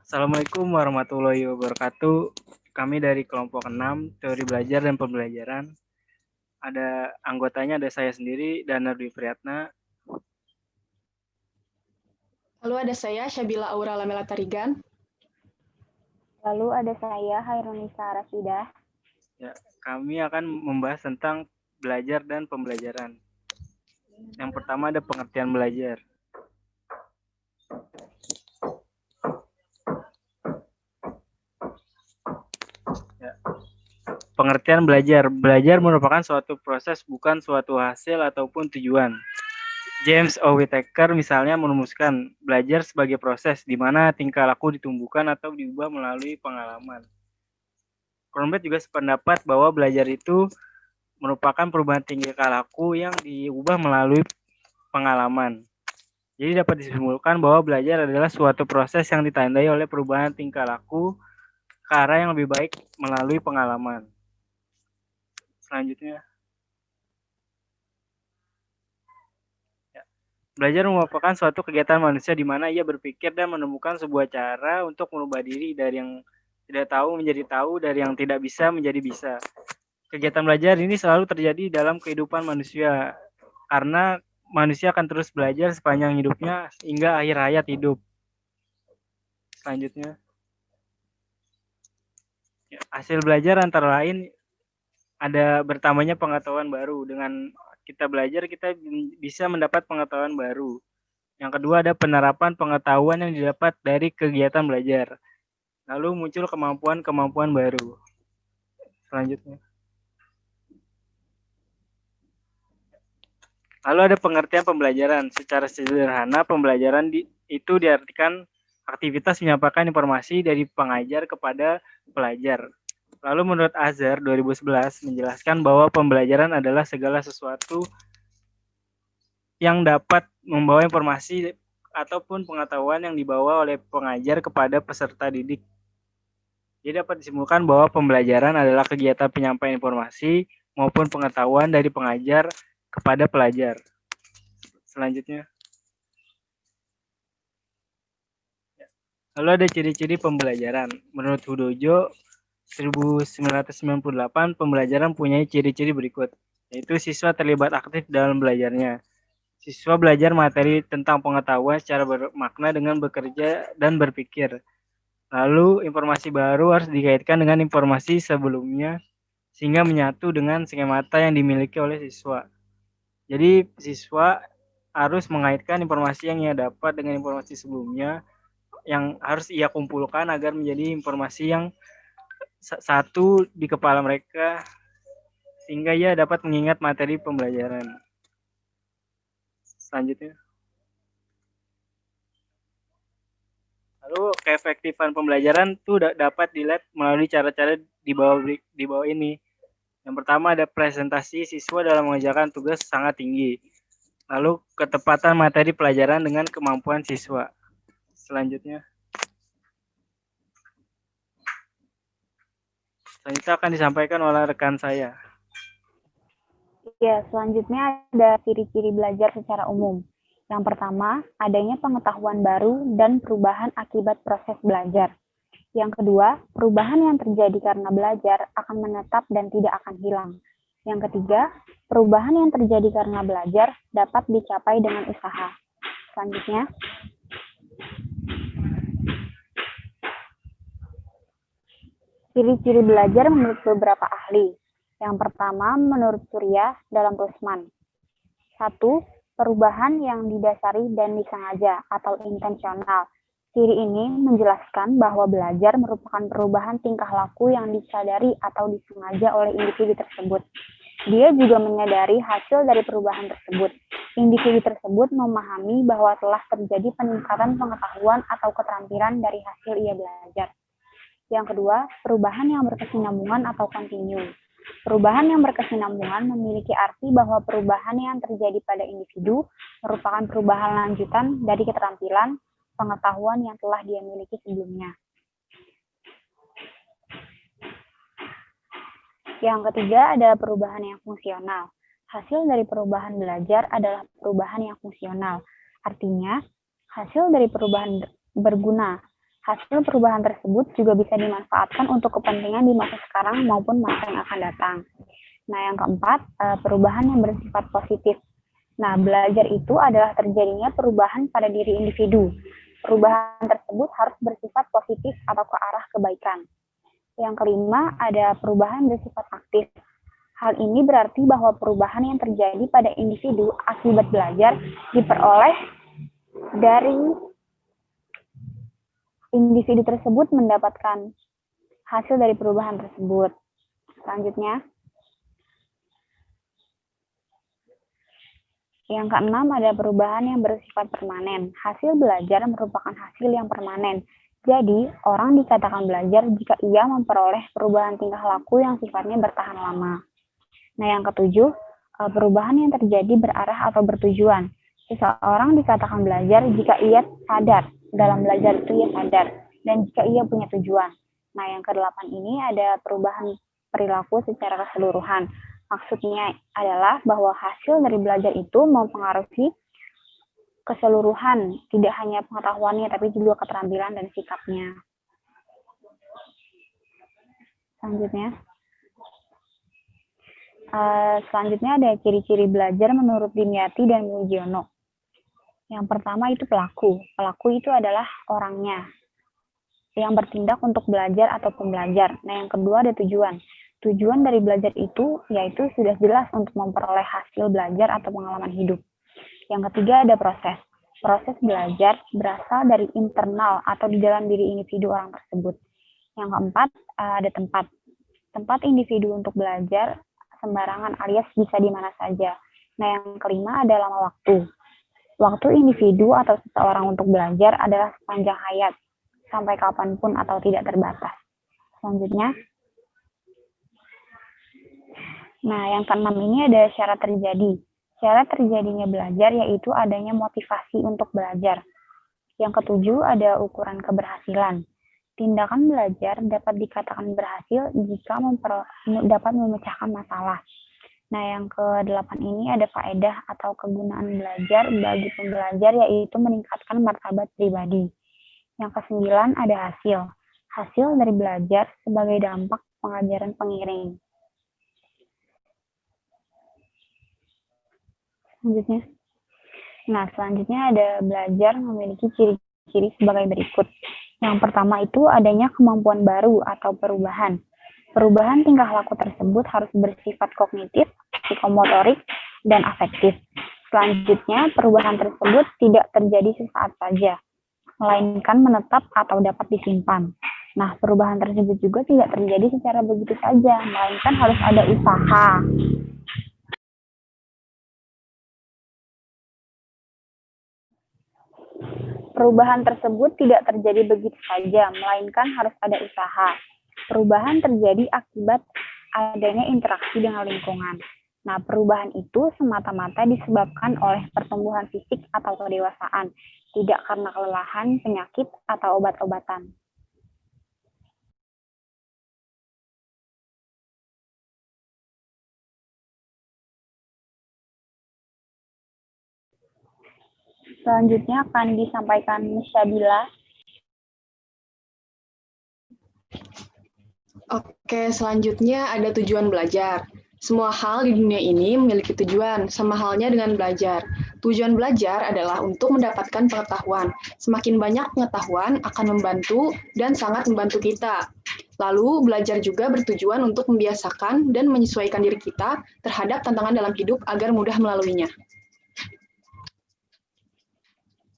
Assalamualaikum warahmatullahi wabarakatuh. Kami dari kelompok 6, Teori Belajar dan Pembelajaran. Ada anggotanya, ada saya sendiri, Dana Dwi Priyatna. Lalu ada saya, Syabila Aura Lamela Tarigan. Lalu ada saya, Hairunisa Rasidah. Ya, kami akan membahas tentang belajar dan pembelajaran. Yang pertama ada pengertian belajar. Ya. Pengertian belajar. Belajar merupakan suatu proses, bukan suatu hasil ataupun tujuan. James O. Whittaker misalnya merumuskan belajar sebagai proses di mana tingkah laku ditumbuhkan atau diubah melalui pengalaman. Cronbert juga sependapat bahwa belajar itu merupakan perubahan tingkah laku yang diubah melalui pengalaman. Jadi dapat disimpulkan bahwa belajar adalah suatu proses yang ditandai oleh perubahan tingkah laku ke arah yang lebih baik melalui pengalaman. Selanjutnya, belajar merupakan suatu kegiatan manusia di mana ia berpikir dan menemukan sebuah cara untuk merubah diri dari yang tidak tahu menjadi tahu, dari yang tidak bisa menjadi bisa. Kegiatan belajar ini selalu terjadi dalam kehidupan manusia karena manusia akan terus belajar sepanjang hidupnya hingga akhir hayat hidup. Selanjutnya, hasil belajar antara lain ada bertambahnya pengetahuan baru. Dengan kita belajar, kita bisa mendapat pengetahuan baru. Yang kedua ada penerapan pengetahuan yang didapat dari kegiatan belajar. Lalu muncul kemampuan-kemampuan baru. Selanjutnya. Lalu ada pengertian pembelajaran. Secara sederhana, pembelajaran itu diartikan aktivitas menyampaikan informasi dari pengajar kepada pelajar. Lalu menurut Azhar 2011 menjelaskan bahwa pembelajaran adalah segala sesuatu yang dapat membawa informasi ataupun pengetahuan yang dibawa oleh pengajar kepada peserta didik. Jadi dapat disimpulkan bahwa pembelajaran adalah kegiatan penyampaian informasi maupun pengetahuan dari pengajar kepada pelajar. Selanjutnya. Lalu ada ciri-ciri pembelajaran. Menurut Hudojo 1998, pembelajaran punya ciri-ciri berikut, yaitu siswa terlibat aktif dalam belajarnya. Siswa belajar materi tentang pengetahuan secara bermakna dengan bekerja dan berpikir. Lalu informasi baru harus dikaitkan dengan informasi sebelumnya sehingga menyatu dengan skemata yang dimiliki oleh siswa. Jadi siswa harus mengaitkan informasi yang ia dapat dengan informasi sebelumnya yang harus ia kumpulkan agar menjadi informasi yang satu di kepala mereka sehingga ia dapat mengingat materi pembelajaran. Selanjutnya. Lalu keefektifan pembelajaran itu dapat dilihat melalui cara-cara di bawah ini. Yang pertama ada presentasi siswa dalam mengerjakan tugas sangat tinggi. Lalu ketepatan materi pelajaran dengan kemampuan siswa. Selanjutnya akan disampaikan oleh rekan saya. Ya, selanjutnya ada ciri-ciri belajar secara umum. Yang pertama, adanya pengetahuan baru dan perubahan akibat proses belajar. Yang kedua, perubahan yang terjadi karena belajar akan menetap dan tidak akan hilang. Yang ketiga, perubahan yang terjadi karena belajar dapat dicapai dengan usaha. Selanjutnya, ciri-ciri belajar menurut beberapa ahli. Yang pertama, menurut Surya dalam Rusman. 1. Perubahan yang didasari dan disengaja atau intensional. Ciri ini menjelaskan bahwa belajar merupakan perubahan tingkah laku yang disadari atau disengaja oleh individu tersebut. Dia juga menyadari hasil dari perubahan tersebut. Individu tersebut memahami bahwa telah terjadi peningkatan pengetahuan atau keterampilan dari hasil ia belajar. Yang kedua, perubahan yang berkesinambungan atau kontinu. Perubahan yang berkesinambungan memiliki arti bahwa perubahan yang terjadi pada individu merupakan perubahan lanjutan dari keterampilan, pengetahuan yang telah dia miliki sebelumnya. Yang ketiga ada perubahan yang fungsional. Hasil dari perubahan belajar adalah perubahan yang fungsional. Artinya, hasil dari perubahan berguna. Hasil perubahan tersebut juga bisa dimanfaatkan untuk kepentingan di masa sekarang maupun masa yang akan datang. Nah, yang keempat, perubahan yang bersifat positif. Nah, belajar itu adalah terjadinya perubahan pada diri individu. Perubahan tersebut harus bersifat positif atau ke arah kebaikan. Yang kelima, ada perubahan bersifat aktif. Hal ini berarti bahwa perubahan yang terjadi pada individu akibat belajar diperoleh dari individu tersebut mendapatkan hasil dari perubahan tersebut. Selanjutnya, yang keenam ada perubahan yang bersifat permanen. Hasil belajar merupakan hasil yang permanen. Jadi, orang dikatakan belajar jika ia memperoleh perubahan tingkah laku yang sifatnya bertahan lama. Nah, yang ketujuh, perubahan yang terjadi berarah atau bertujuan. Seseorang dikatakan belajar jika ia sadar. Dalam belajar itu ia sadar. Dan jika ia punya tujuan. Nah, yang kedelapan ini ada perubahan perilaku secara keseluruhan. Maksudnya adalah bahwa hasil dari belajar itu mempengaruhi keseluruhan, tidak hanya pengetahuannya, tapi juga keterampilan dan sikapnya. Selanjutnya ada ciri-ciri belajar menurut Dimyati dan Mujiono. Yang pertama itu pelaku. Pelaku itu adalah orangnya yang bertindak untuk belajar atau pembelajar. Nah, yang kedua ada tujuan. Tujuan dari belajar itu yaitu sudah jelas untuk memperoleh hasil belajar atau pengalaman hidup. Yang ketiga ada proses. Proses belajar berasal dari internal atau di dalam diri individu orang tersebut. Yang keempat ada tempat. Tempat individu untuk belajar sembarangan alias bisa di mana saja. Nah, yang kelima ada lama waktu. Waktu individu atau seseorang untuk belajar adalah sepanjang hayat, sampai kapanpun atau tidak terbatas. Selanjutnya, nah yang keenam ini ada syarat terjadi. Syarat terjadinya belajar yaitu adanya motivasi untuk belajar. Yang ketujuh ada ukuran keberhasilan. Tindakan belajar dapat dikatakan berhasil jika dapat memecahkan masalah. Nah, yang ke-8 ini ada faedah atau kegunaan belajar bagi pembelajar yaitu meningkatkan martabat pribadi. Yang ke-9 ada hasil. Hasil dari belajar sebagai dampak pengajaran pengiring. Selanjutnya ada belajar memiliki ciri-ciri sebagai berikut. Yang pertama itu adanya kemampuan baru atau perubahan. Perubahan tingkah laku tersebut harus bersifat kognitif, psikomotorik, dan afektif. Selanjutnya, perubahan tersebut tidak terjadi sesaat saja, melainkan menetap atau dapat disimpan. Nah, perubahan tersebut juga tidak terjadi secara begitu saja, melainkan harus ada usaha. Perubahan tersebut tidak terjadi begitu saja, melainkan harus ada usaha. Perubahan terjadi akibat adanya interaksi dengan lingkungan. Nah, perubahan itu semata-mata disebabkan oleh pertumbuhan fisik atau kedewasaan, tidak karena kelelahan, penyakit, atau obat-obatan. Selanjutnya akan disampaikan Syabila. Oke, selanjutnya ada tujuan belajar. Semua hal di dunia ini memiliki tujuan, sama halnya dengan belajar. Tujuan belajar adalah untuk mendapatkan pengetahuan. Semakin banyak pengetahuan akan membantu dan sangat membantu kita. Lalu, belajar juga bertujuan untuk membiasakan dan menyesuaikan diri kita terhadap tantangan dalam hidup agar mudah melaluinya.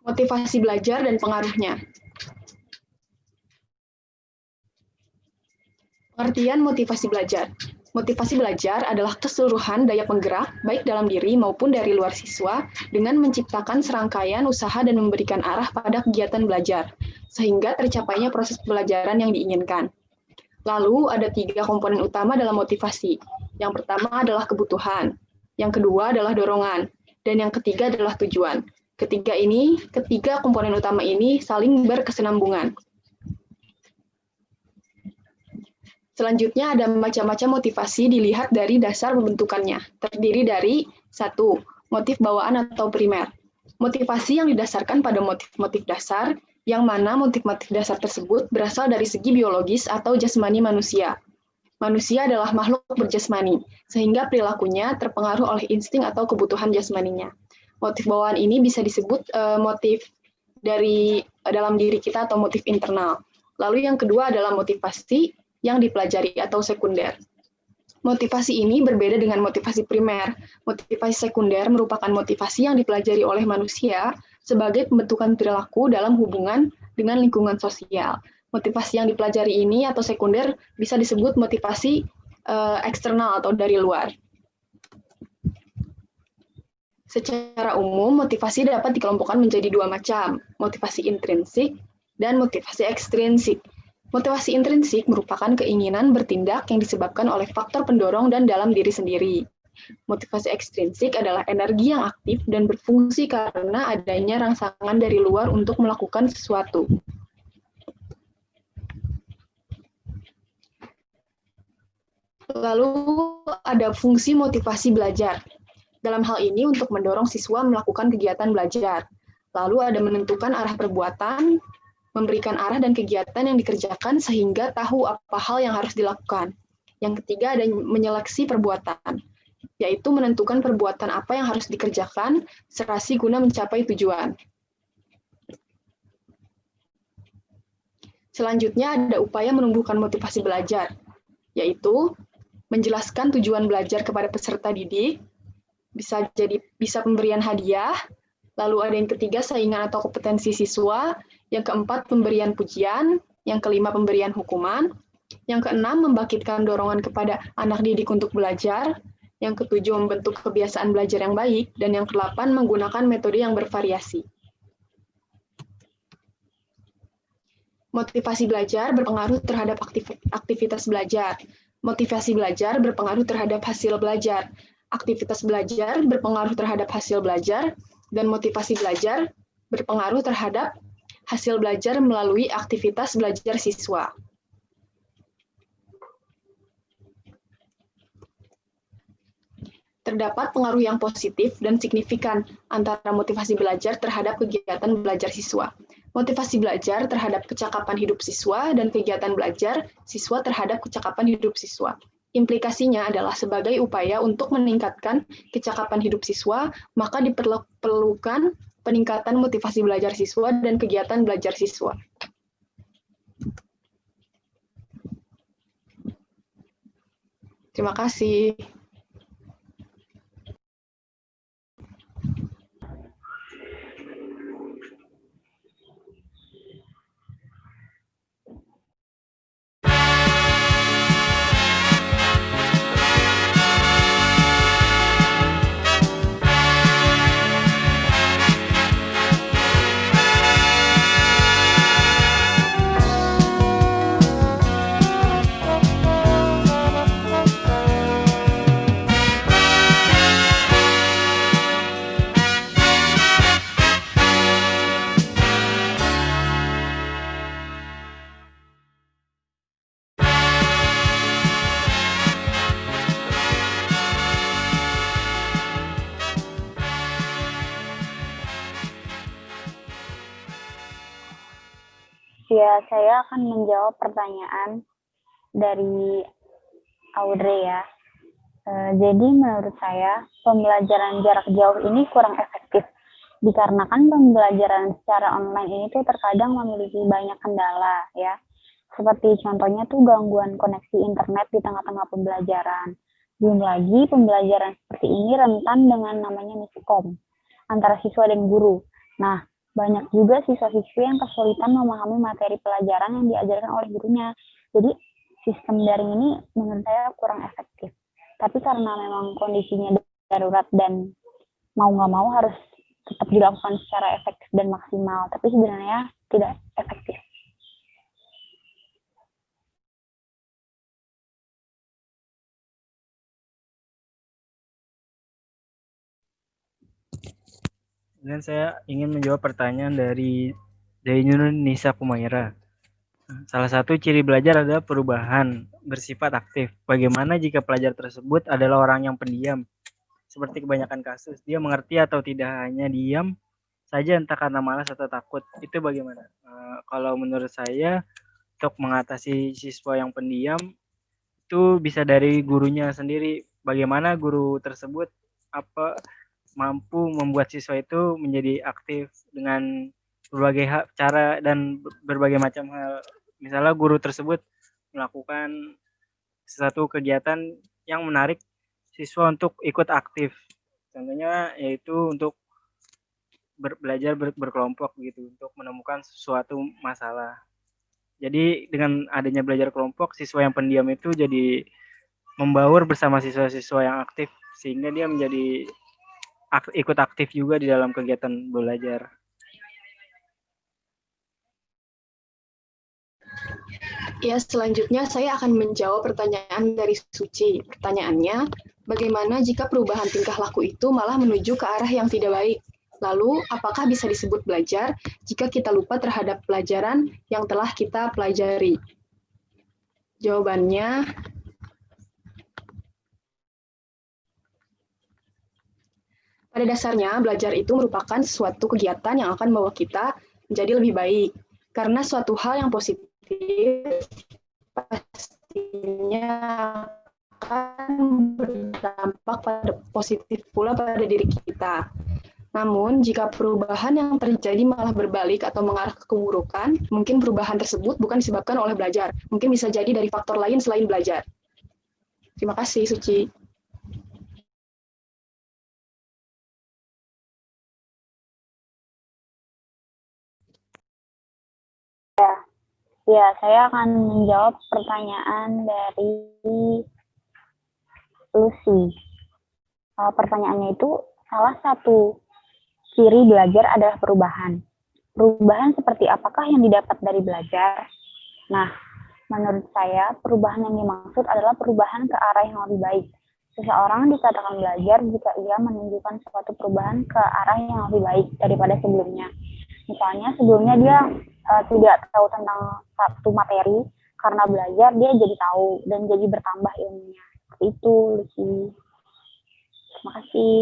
Motivasi belajar dan pengaruhnya. Pengertian motivasi belajar. Motivasi belajar adalah keseluruhan daya penggerak, baik dalam diri maupun dari luar siswa, dengan menciptakan serangkaian usaha dan memberikan arah pada kegiatan belajar, sehingga tercapainya proses pembelajaran yang diinginkan. Lalu, ada 3 komponen utama dalam motivasi. Yang pertama adalah kebutuhan, yang kedua adalah dorongan, dan yang ketiga adalah tujuan. Ketiga komponen utama ini saling berkesinambungan. Selanjutnya ada macam-macam motivasi dilihat dari dasar pembentukannya. Terdiri dari 1. Motif bawaan atau primer. Motivasi yang didasarkan pada motif-motif dasar yang mana motif-motif dasar tersebut berasal dari segi biologis atau jasmani manusia. Manusia adalah makhluk berjasmani, sehingga perilakunya terpengaruh oleh insting atau kebutuhan jasmaninya. Motif bawaan ini bisa disebut motif dari dalam diri kita atau motif internal. Lalu yang kedua adalah motivasi yang dipelajari atau sekunder. Motivasi ini berbeda dengan motivasi primer. Motivasi sekunder merupakan motivasi yang dipelajari oleh manusia sebagai pembentukan perilaku dalam hubungan dengan lingkungan sosial. Motivasi yang dipelajari ini atau sekunder bisa disebut motivasi eksternal atau dari luar. Secara umum, motivasi dapat dikelompokkan menjadi dua macam, motivasi intrinsik dan motivasi ekstrinsik. Motivasi intrinsik merupakan keinginan bertindak yang disebabkan oleh faktor pendorong dan dalam diri sendiri. Motivasi ekstrinsik adalah energi yang aktif dan berfungsi karena adanya rangsangan dari luar untuk melakukan sesuatu. Lalu ada fungsi motivasi belajar. Dalam hal ini untuk mendorong siswa melakukan kegiatan belajar. Lalu ada menentukan arah perbuatan, memberikan arah dan kegiatan yang dikerjakan sehingga tahu apa hal yang harus dilakukan. Yang ketiga ada menyeleksi perbuatan, yaitu menentukan perbuatan apa yang harus dikerjakan serasi guna mencapai tujuan. Selanjutnya ada upaya menumbuhkan motivasi belajar, yaitu menjelaskan tujuan belajar kepada peserta didik, bisa pemberian hadiah, lalu ada yang ketiga saingan atau kompetensi siswa, yang keempat pemberian pujian, yang kelima pemberian hukuman, yang keenam membangkitkan dorongan kepada anak didik untuk belajar, yang ketujuh membentuk kebiasaan belajar yang baik, dan yang kedelapan menggunakan metode yang bervariasi. Motivasi belajar berpengaruh terhadap aktivitas belajar. Motivasi belajar berpengaruh terhadap hasil belajar. Aktivitas belajar berpengaruh terhadap hasil belajar, dan motivasi belajar berpengaruh terhadap hasil belajar melalui aktivitas belajar siswa. Terdapat pengaruh yang positif dan signifikan antara motivasi belajar terhadap kegiatan belajar siswa. Motivasi belajar terhadap kecakapan hidup siswa dan kegiatan belajar siswa terhadap kecakapan hidup siswa. Implikasinya adalah sebagai upaya untuk meningkatkan kecakapan hidup siswa, maka diperlukan peningkatan motivasi belajar siswa dan kegiatan belajar siswa. Terima kasih. Ya, saya akan menjawab pertanyaan dari Audrey ya. Jadi menurut saya, pembelajaran jarak jauh ini kurang efektif. Dikarenakan pembelajaran secara online ini tuh terkadang memiliki banyak kendala ya. Seperti contohnya tuh gangguan koneksi internet di tengah-tengah pembelajaran. Belum lagi pembelajaran seperti ini rentan dengan namanya miskom antara siswa dan guru. Nah, banyak juga siswa-siswi yang kesulitan memahami materi pelajaran yang diajarkan oleh gurunya. Jadi, sistem daring ini menurut saya kurang efektif. Tapi karena memang kondisinya darurat dan mau nggak mau harus tetap dilakukan secara efektif dan maksimal. Tapi sebenarnya tidak efektif. Dan saya ingin menjawab pertanyaan dari Zainul Nisa Kumaira. Salah satu ciri belajar adalah perubahan bersifat aktif. Bagaimana jika pelajar tersebut adalah orang yang pendiam? Seperti kebanyakan kasus, dia mengerti atau tidak hanya diam saja entah karena malas atau takut. Itu bagaimana? Kalau menurut saya untuk mengatasi siswa yang pendiam itu bisa dari gurunya sendiri. Bagaimana guru tersebut mampu membuat siswa itu menjadi aktif dengan berbagai cara dan berbagai macam hal. Misalnya guru tersebut melakukan sesuatu kegiatan yang menarik siswa untuk ikut aktif. Contohnya yaitu untuk belajar berkelompok gitu untuk menemukan suatu masalah. Jadi dengan adanya belajar kelompok, siswa yang pendiam itu jadi membaur bersama siswa-siswa yang aktif sehingga dia menjadi ikut aktif juga di dalam kegiatan belajar. Ya, selanjutnya saya akan menjawab pertanyaan dari Suci. Pertanyaannya, bagaimana jika perubahan tingkah laku itu malah menuju ke arah yang tidak baik? Lalu, apakah bisa disebut belajar jika kita lupa terhadap pelajaran yang telah kita pelajari? Jawabannya, pada dasarnya belajar itu merupakan suatu kegiatan yang akan membawa kita menjadi lebih baik. Karena suatu hal yang positif pastinya akan berdampak positif pula pada diri kita. Namun, jika perubahan yang terjadi malah berbalik atau mengarah ke keburukan, mungkin perubahan tersebut bukan disebabkan oleh belajar. Mungkin bisa jadi dari faktor lain selain belajar. Terima kasih, Suci. Ya, saya akan menjawab pertanyaan dari Lucy. Pertanyaannya itu, salah satu ciri belajar adalah perubahan. Perubahan seperti apakah yang didapat dari belajar? Nah, menurut saya, perubahan yang dimaksud adalah perubahan ke arah yang lebih baik. Seseorang dikatakan belajar jika ia menunjukkan suatu perubahan ke arah yang lebih baik daripada sebelumnya. Misalnya, sebelumnya dia tidak tahu tentang satu materi, karena belajar dia jadi tahu dan jadi bertambah ilmunya. Seperti itu, Lucy. Terima kasih.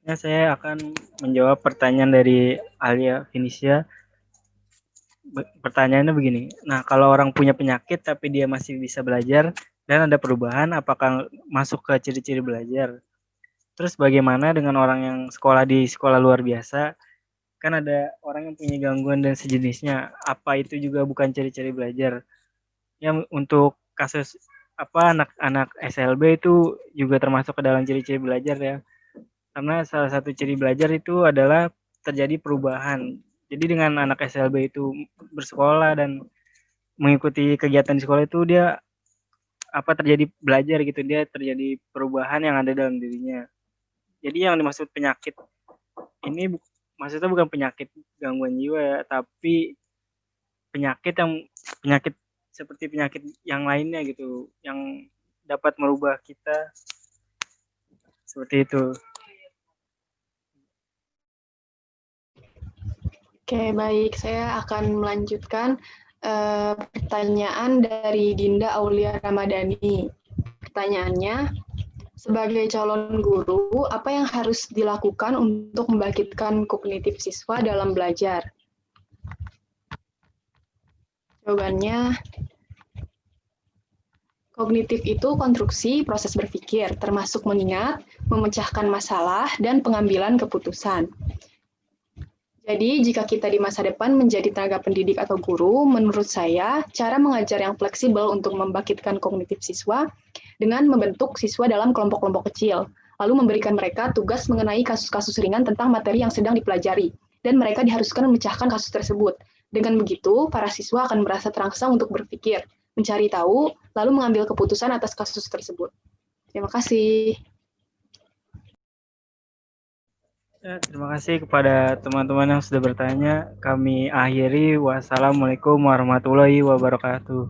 Saya akan menjawab pertanyaan dari Alia Finisia. Pertanyaannya begini, nah kalau orang punya penyakit tapi dia masih bisa belajar dan ada perubahan, apakah masuk ke ciri-ciri belajar? Terus bagaimana dengan orang yang sekolah di sekolah luar biasa? Kan ada orang yang punya gangguan dan sejenisnya, apa itu juga bukan ciri-ciri belajar? Yang untuk kasus anak-anak SLB itu juga termasuk ke dalam ciri-ciri belajar ya. Karena salah satu ciri belajar itu adalah terjadi perubahan. Jadi dengan anak SLB itu bersekolah dan mengikuti kegiatan di sekolah itu dia terjadi belajar gitu, dia terjadi perubahan yang ada dalam dirinya. Jadi yang dimaksud penyakit ini maksudnya bukan penyakit gangguan jiwa ya, tapi penyakit seperti penyakit yang lainnya gitu, yang dapat merubah kita seperti itu. Oke, baik. Saya akan melanjutkan pertanyaan dari Dinda Aulia Ramadhani. Pertanyaannya, sebagai calon guru, apa yang harus dilakukan untuk membangkitkan kognitif siswa dalam belajar? Jawabannya, kognitif itu konstruksi proses berpikir, termasuk mengingat, memecahkan masalah, dan pengambilan keputusan. Jadi, jika kita di masa depan menjadi tenaga pendidik atau guru, menurut saya, cara mengajar yang fleksibel untuk membangkitkan kognitif siswa dengan membentuk siswa dalam kelompok-kelompok kecil, lalu memberikan mereka tugas mengenai kasus-kasus ringan tentang materi yang sedang dipelajari, dan mereka diharuskan memecahkan kasus tersebut. Dengan begitu, para siswa akan merasa terangsang untuk berpikir, mencari tahu, lalu mengambil keputusan atas kasus tersebut. Terima kasih. Terima kasih kepada teman-teman yang sudah bertanya. Kami akhiri. Wassalamualaikum warahmatullahi wabarakatuh.